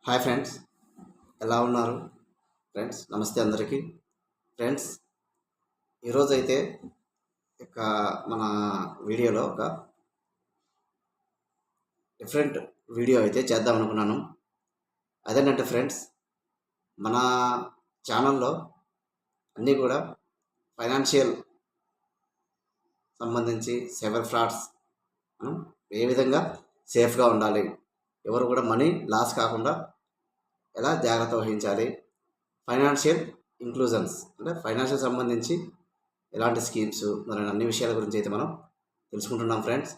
Hi friends, ఎలా ఉన్నారు? Friends నమస్తే అందరికీ. ఫ్రెండ్స్ ఈరోజైతే ఇక మన వీడియోలో ఒక డిఫరెంట్ వీడియో అయితే చేద్దాం అనుకున్నాను. అదేంటంటే ఫ్రెండ్స్, మన ఛానల్లో అన్నీ కూడా ఫైనాన్షియల్ సంబంధించి సైబర్ ఫ్రాడ్స్ మనం ఏ విధంగా సేఫ్గా ఉండాలి, ఎవరు కూడా మనీ లాస్ కాకుండా ఎలా జాగ్రత్త వహించాలి, ఫైనాన్షియల్ ఇంక్లూజన్స్ అంటే ఫైనాన్షియల్ సంబంధించి ఎలాంటి స్కీమ్స్ మరి అన్ని విషయాల గురించి అయితే మనం తెలుసుకుంటున్నాం ఫ్రెండ్స్.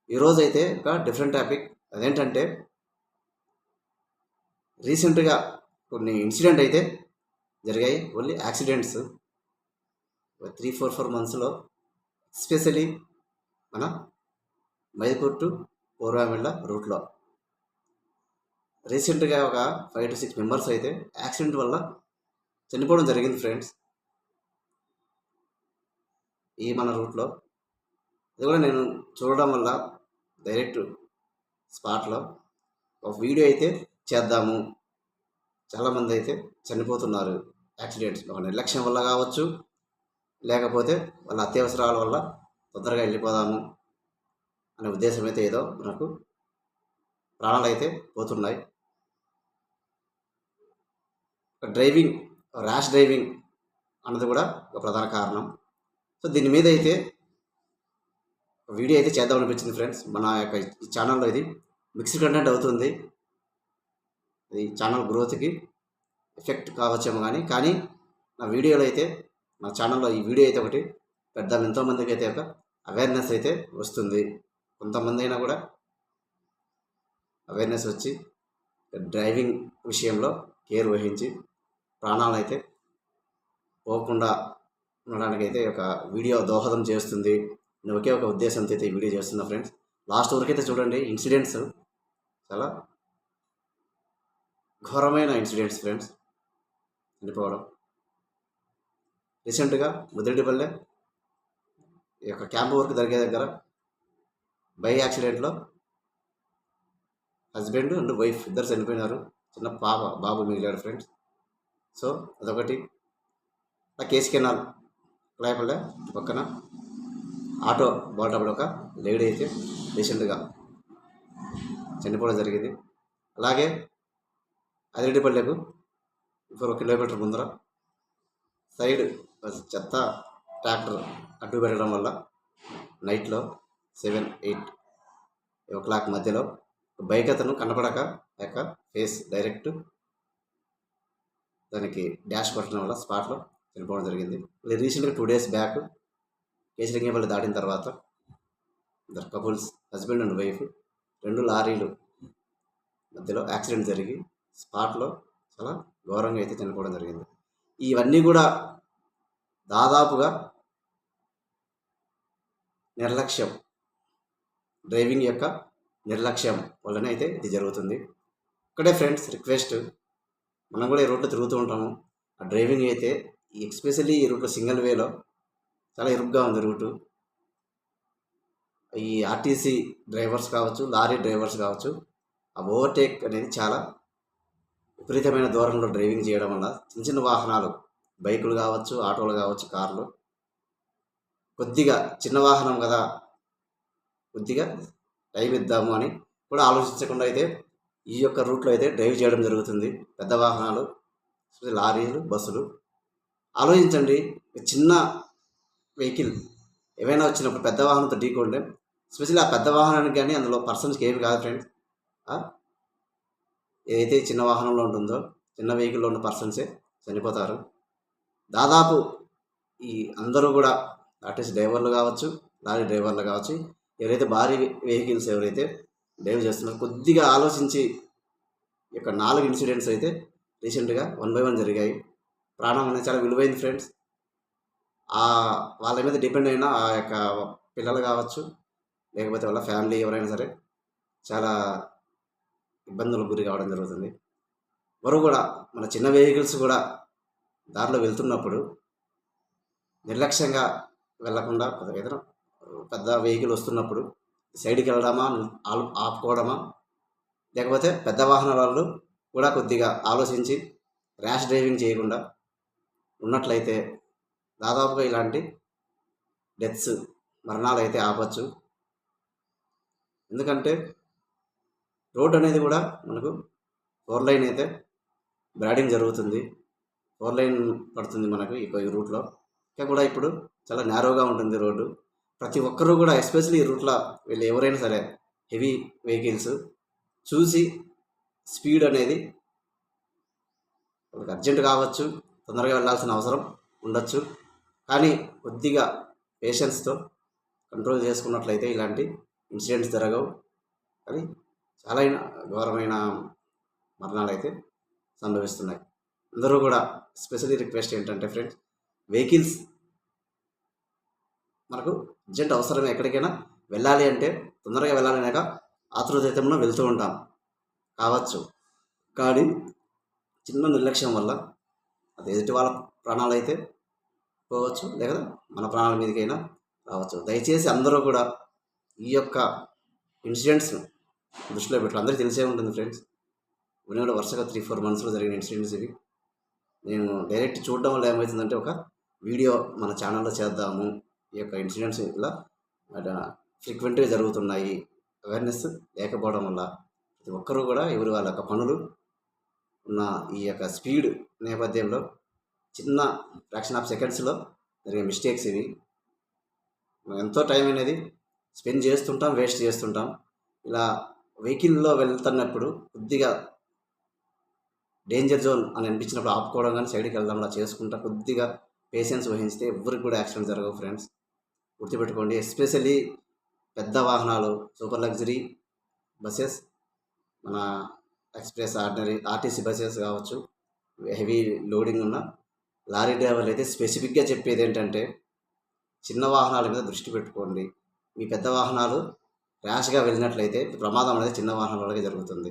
ఈరోజు అయితే ఒక డిఫరెంట్ టాపిక్. అదేంటంటే రీసెంట్గా కొన్ని ఇన్సిడెంట్ అయితే జరిగాయి, ఓన్లీ యాక్సిడెంట్స్ 3-4 మంత్స్లో, ఎస్పెషలీ మన మైదుకూరు టు పూర్వామిళ్ళ రూట్లో రీసెంట్గా ఒక 5-6 మెంబర్స్ అయితే యాక్సిడెంట్ వల్ల చనిపోవడం జరిగింది ఫ్రెండ్స్. ఈ మన రూట్లో అది కూడా నేను చూడడం వల్ల డైరెక్ట్ స్పాట్లో ఒక వీడియో అయితే చేద్దాము. చాలామంది అయితే చనిపోతున్నారు యాక్సిడెంట్స్, ఒక నిర్లక్ష్యం వల్ల కావచ్చు, లేకపోతే వాళ్ళ అత్యవసరాల వల్ల తొందరగా వెళ్ళిపోదాము అనే ఉద్దేశం అయితే ఏదో మనకు ప్రాణాలు అయితే పోతున్నాయి. డ్రైవింగ్, ర్యాష్ డ్రైవింగ్ అన్నది కూడా ఒక ప్రధాన కారణం. సో దీని మీద అయితే వీడియో అయితే చేద్దాం అనిపించింది ఫ్రెండ్స్. మన యొక్క ఈ ఛానల్లో ఇది మిక్స్డ్ కంటెంట్ అవుతుంది, ఇది ఛానల్ గ్రోత్కి ఎఫెక్ట్ కావచ్చేమో కానీ నా వీడియోలో అయితే, నా ఛానల్లో ఈ వీడియో అయితే ఒకటి పెద్ద ఎంతోమందికి అయితే ఒక అవేర్నెస్ అయితే వస్తుంది. కొంతమంది అయినా కూడా అవేర్నెస్ వచ్చి డ్రైవింగ్ విషయంలో కేర్ వహించి ప్రాణాలు అయితే పోకుండా ఉండడానికి అయితే ఒక వీడియో దోహదం చేస్తుంది. నేను ఒకే ఒక ఉద్దేశంతో అయితే ఈ వీడియో చేస్తున్నా ఫ్రెండ్స్. లాస్ట్ వరకు అయితే చూడండి. ఇన్సిడెంట్స్ చాలా ఘోరమైన ఇన్సిడెంట్స్ ఫ్రెండ్స్. చనిపోవడం రీసెంట్గా ముదిరెడ్డిపల్లె ఈ యొక్క క్యాంప్ వర్క్ జరిగే దగ్గర బైక్ యాక్సిడెంట్లో హస్బెండ్ అండ్ వైఫ్ ఇద్దరు చనిపోయినారు. చిన్న బాబు మిగిలాడు ఫ్రెండ్స్. సో అదొకటి. ఆ కేసు కెనాల్ లేపలే పక్కన ఆటో బాటప్పుడు ఒక లేడీ అయితే రీసెంట్గా చనిపోవడం జరిగింది. అలాగే అదిరెడ్డిపల్లెకు 4 కిలోమీటర్ ముందర సైడ్ చెత్త ట్రాక్టర్ అడ్డు పెట్టడం వల్ల నైట్లో 7-8 మధ్యలో బైక్ అతను కనపడక యొక్క ఫేస్ డైరెక్ట్ దానికి డాష్ కొట్టడం వల్ల స్పాట్లో చనిపోవడం జరిగింది. రీసెంట్గా 2 days బ్యాక్ కేసరింగపల్లి దాటిన తర్వాత ఇద్దరు కపుల్స్, హస్బెండ్ అండ్ వైఫ్, 2 లారీలు మధ్యలో యాక్సిడెంట్ జరిగి స్పాట్లో చాలా ఘోరంగా అయితే చనిపోవడం జరిగింది. ఇవన్నీ కూడా దాదాపుగా నిర్లక్ష్యం, డ్రైవింగ్ యొక్క నిర్లక్ష్యం వల్లనే అయితే ఇది జరుగుతుంది. ఒకటే ఫ్రెండ్స్ రిక్వెస్ట్, మనం కూడా ఈ రూట్లో తిరుగుతూ ఉంటాము. ఆ డ్రైవింగ్ అయితే ఎస్పెషల్లీ ఈ రూట్లో సింగిల్ వేలో చాలా ఇరుగ్గా ఉంది రూటు. ఈ ఆర్టీసీ డ్రైవర్స్ కావచ్చు, లారీ డ్రైవర్స్ కావచ్చు, ఆ ఓవర్టేక్ అనేది చాలా విపరీతమైన దూరంలో డ్రైవింగ్ చేయడం వల్ల చిన్న చిన్న వాహనాలు, బైకులు కావచ్చు, ఆటోలు కావచ్చు, కార్లు, కొద్దిగా చిన్న వాహనం కదా కొద్దిగా టైం ఇద్దాము అని కూడా ఆలోచించకుండా అయితే ఈ యొక్క రూట్లో అయితే డ్రైవ్ చేయడం జరుగుతుంది. పెద్ద వాహనాలు, లారీలు, బస్సులు ఆలోచించండి. చిన్న వెహికల్ ఏవైనా వచ్చినప్పుడు పెద్ద వాహనంతో ఢీకొంటే స్పెషల్లీ ఆ పెద్ద వాహనానికి కానీ అందులో పర్సన్స్కి ఏమి కాదు ఫ్రెండ్స్. ఏదైతే చిన్న వాహనంలో ఉంటుందో, చిన్న వెహికల్లో ఉన్న పర్సన్సే చనిపోతారు. దాదాపు ఈ అందరూ కూడా ఆర్టీసీ డ్రైవర్లు కావచ్చు, లారీ డ్రైవర్లు కావచ్చు, ఎవరైతే భారీ వెహికల్స్ ఎవరైతే డ్రైవ్ చేస్తున్నారో కొద్దిగా ఆలోచించి ఈ యొక్క 4 ఇన్సిడెంట్స్ అయితే రీసెంట్గా 1 by 1 జరిగాయి. ప్రాణం అనేది చాలా విలువైంది ఫ్రెండ్స్. వాళ్ళ మీద డిపెండ్ అయిన ఆ యొక్క పిల్లలు కావచ్చు, లేకపోతే వాళ్ళ ఫ్యామిలీ ఎవరైనా సరే చాలా ఇబ్బందులకు గురి కావడం జరుగుతుంది. ఎవరు కూడా మన చిన్న వెహికల్స్ కూడా దారిలో వెళ్తున్నప్పుడు నిర్లక్ష్యంగా వెళ్లకుండా ఏదైనా పెద్ద వెహికల్ వస్తున్నప్పుడు సైడ్కి వెళ్ళడమా, ఆపుకోవడమా, లేకపోతే పెద్ద వాహనాల వాళ్ళు కూడా కొద్దిగా ఆలోచించి ర్యాష్ డ్రైవింగ్ చేయకుండా ఉన్నట్లయితే దాదాపుగా ఇలాంటి డెత్స్ మరణాలు అయితే ఆపచ్చు. ఎందుకంటే రోడ్ అనేది కూడా మనకు 4 లైన్ అయితే బ్రాడింగ్ జరుగుతుంది. 4 లైన్ పడుతుంది మనకు ఈ రూట్లో. ఇంకా కూడా ఇప్పుడు చాలా నేరోగా ఉంటుంది రోడ్డు. ప్రతి ఒక్కరూ కూడా ఎస్పెషల్లీ ఈ రూట్లో వీళ్ళు ఎవరైనా సరే హెవీ వెహికల్స్ చూసి స్పీడ్ అనేది వాళ్ళకి అర్జెంట్ కావచ్చు, తొందరగా వెళ్ళాల్సిన అవసరం ఉండొచ్చు. కానీ కొద్దిగా పేషెన్స్తో కంట్రోల్ చేసుకున్నట్లయితే ఇలాంటి ఇన్సిడెంట్స్ జరగవు. కానీ చాలా ఘోరమైన మరణాలు అయితే సంభవిస్తున్నాయి. అందరూ కూడా స్పెషల్లీ రిక్వెస్ట్ ఏంటంటే ఫ్రెండ్స్, వెహికల్స్ మనకు అర్జెంట్ అవసరమే. ఎక్కడికైనా వెళ్ళాలి అంటే తొందరగా వెళ్ళాలనేక ఆతృతతో వెళ్తూ ఉంటాం కావచ్చు. కానీ చిన్న నిర్లక్ష్యం వల్ల అది ఎదుటి వాళ్ళ ప్రాణాలు అయితే పోవచ్చు, లేదా మన ప్రాణాల మీదకైనా రావచ్చు. దయచేసి అందరూ కూడా ఈ యొక్క ఇన్సిడెంట్స్ను దృష్టిలో పెట్టాలి. అందరికీ తెలిసే ఉంటుంది ఫ్రెండ్స్, ఇవన్నీ కూడా వరుసగా 3-4 మంత్స్లో జరిగిన ఇన్సిడెంట్స్ ఇవి. నేను డైరెక్ట్ చూడడం వల్ల ఏమవుతుందంటే ఒక వీడియో మన ఛానల్లో చేద్దాము, ఈ యొక్క ఇన్సిడెంట్స్ ఇలా ఫ్రీక్వెంట్గా జరుగుతున్నాయి, అవేర్నెస్ లేకపోవడం వల్ల ప్రతి ఒక్కరూ కూడా ఎవరి వాళ్ళ యొక్క పనులు ఉన్న ఈ యొక్క స్పీడ్ నేపథ్యంలో చిన్న ఫ్రాక్షన్ ఆఫ్ సెకండ్స్లో జరిగే మిస్టేక్స్ ఇవి. మనం ఎంతో టైం అనేది స్పెండ్ చేస్తుంటాం, వేస్ట్ చేస్తుంటాం. ఇలా వెహికల్లో వెళ్తున్నప్పుడు కొద్దిగా డేంజర్ జోన్ అని అనిపించినప్పుడు ఆపుకోవడం కానీ సైడ్కి వెళ్ళడం అలా చేసుకుంటా కొద్దిగా పేషెన్స్ వహించితే ఎవరికి కూడా యాక్సిడెంట్ జరగవు ఫ్రెండ్స్. గుర్తుపెట్టుకోండి. ఎస్పెషల్లీ పెద్ద వాహనాలు, సూపర్ లగ్జరీ బస్సెస్, మన ఎక్స్ప్రెస్ ఆర్డినరీ ఆర్టీసీ బస్సెస్ కావచ్చు, హెవీ లోడింగ్ ఉన్న లారీ డ్రైవర్లు అయితే స్పెసిఫిక్గా చెప్పేది ఏంటంటే చిన్న వాహనాల మీద దృష్టి పెట్టుకోండి. మీ పెద్ద వాహనాలు ర్యాష్గా వెళ్ళినట్లయితే ప్రమాదం అనేది చిన్న వాహనాల వల్లకే జరుగుతుంది.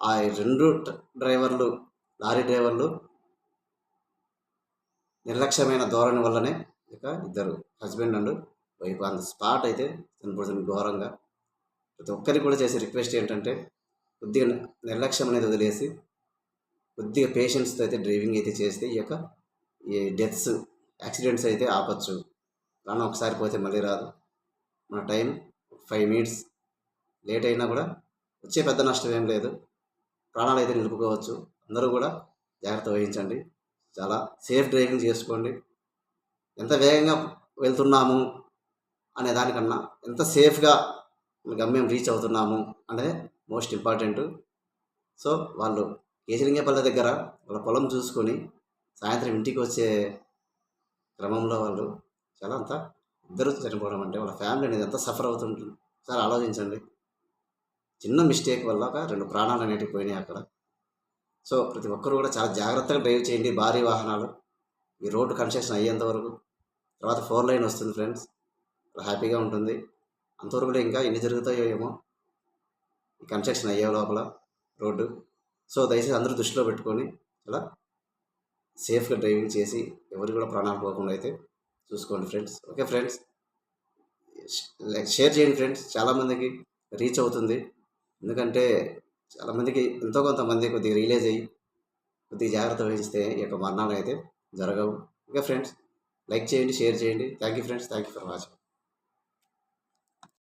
ఆ 2 డ్రైవర్లు, లారీ డ్రైవర్లు నిర్లక్ష్యమైన ధోరణి వల్లనే ఇక ఇద్దరు husband and wife on the spot అయితే చనిపోతుంది ఘోరంగా. ప్రతి ఒక్కరికి కూడా చేసే రిక్వెస్ట్ ఏంటంటే కొద్దిగా నిర్లక్ష్యం అనేది వదిలేసి కొద్దిగా పేషెన్స్తో అయితే డ్రైవింగ్ అయితే చేస్తే ఈ డెత్స్, యాక్సిడెంట్స్ అయితే ఆపచ్చు. కానీ ఒకసారి పోతే మళ్ళీ రాదు. మన టైం 5 మినిట్స్ లేట్ అయినా కూడా వచ్చే పెద్ద నష్టం ఏం లేదు, ప్రాణాలు అయితే నిలుపుకోవచ్చు. అందరూ కూడా జాగ్రత్త వహించండి, చాలా సేఫ్ డ్రైవింగ్ చేసుకోండి. ఎంత వేగంగా వెళ్తున్నాము అనే దానికన్నా ఎంత సేఫ్గా గమ్యం రీచ్ అవుతున్నాము అనేది మోస్ట్ ఇంపార్టెంట్. సో వాళ్ళు కేశలింగపల్లి దగ్గర వాళ్ళ పొలం చూసుకొని సాయంత్రం ఇంటికి వచ్చే క్రమంలో వాళ్ళు చాలా అంతా ఇద్దరు చనిపోవడం అంటే వాళ్ళ ఫ్యామిలీ అనేది ఎంత సఫర్ అవుతుంటుంది సార్ ఆలోచించండి. చిన్న మిస్టేక్ వల్ల ఒక 2 ప్రాణాలు అనేటివి పోయినాయి అక్కడ. సో ప్రతి ఒక్కరు కూడా చాలా జాగ్రత్తగా డ్రైవ్ చేయండి. భారీ వాహనాలు ఈ రోడ్డు కన్స్ట్రక్షన్ అయ్యేంత వరకు, తర్వాత 4 లైన్ వస్తుంది ఫ్రెండ్స్, హ్యాపీగా ఉంటుంది. అంతవరకు కూడా ఇంకా ఎన్ని జరుగుతాయో ఏమో ఈ కన్స్ట్రక్షన్ అయ్యే లోపల రోడ్డు. సో దయచేసి అందరూ దృష్టిలో పెట్టుకొని చాలా సేఫ్గా డ్రైవింగ్ చేసి ఎవరికి కూడా ప్రాణాలు పోకుండా అయితే చూసుకోండి ఫ్రెండ్స్. ఓకే ఫ్రెండ్స్, షేర్ చేయండి ఫ్రెండ్స్, చాలామందికి రీచ్ అవుతుంది. ఎందుకంటే చాలామందికి ఎంతో కొంతమంది కొద్దిగా రియలైజ్ అయ్యి కొద్దిగా జాగ్రత్త వహిస్తే ఈ యొక్క మరణాలు అయితే జరగవు. ఓకే ఫ్రెండ్స్, లైక్ చేయండి, షేర్ చేయండి. Thank you friends, thank you for watching.